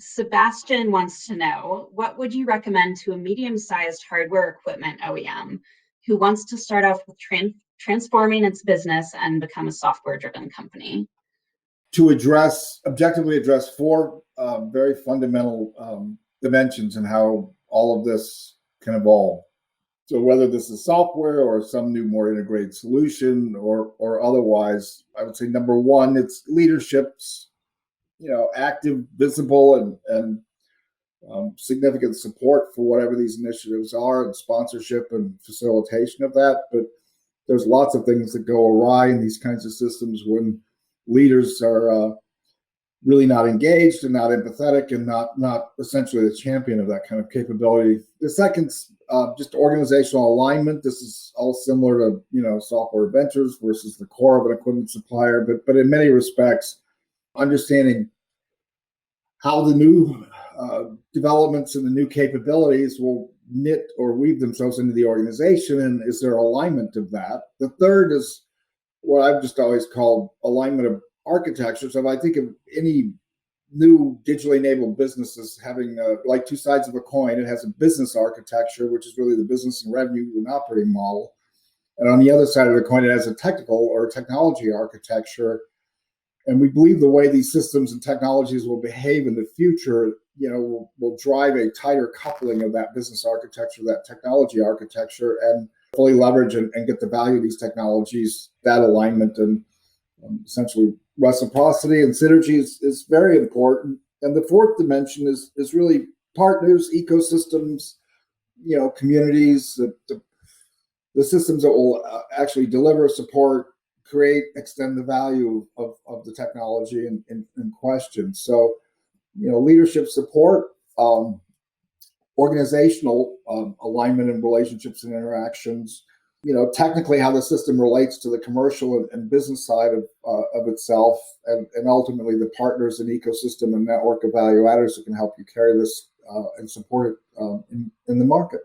Sebastian wants to know, what would you recommend to a medium-sized hardware equipment OEM who wants to start off with transforming its business and become a software-driven company? To objectively address four very fundamental dimensions in how all of this can evolve. So whether this is software or some new, more integrated solution or otherwise, I would say number one, it's leadership's, active, visible, and significant support for whatever these initiatives are, and sponsorship and facilitation of that. But there's lots of things that go awry in these kinds of systems when leaders are really not engaged and not empathetic and not essentially the champion of that kind of capability. The second, just organizational alignment. This is all similar to software ventures versus the core of an equipment supplier, but in many respects, understanding how the new developments and the new capabilities will knit or weave themselves into the organization, and is there alignment of that? The third is what I've just always called alignment of architecture. So if I think of any new digitally enabled businesses having like two sides of a coin, it has a business architecture, which is really the business and revenue and operating model. And on the other side of the coin, it has a technical or technology architecture. And we believe the way these systems and technologies will behave in the future, will drive a tighter coupling of that business architecture, that technology architecture, and fully leverage and get the value of these technologies. That alignment and essentially reciprocity and synergy is very important. And the fourth dimension is really partners, ecosystems, communities, the systems that will actually deliver, support, create, extend the value of the technology in question. So, leadership support, organizational alignment and relationships and interactions, technically how the system relates to the commercial and business side of itself, and ultimately the partners and ecosystem and network of value adders that can help you carry this and support it in the market.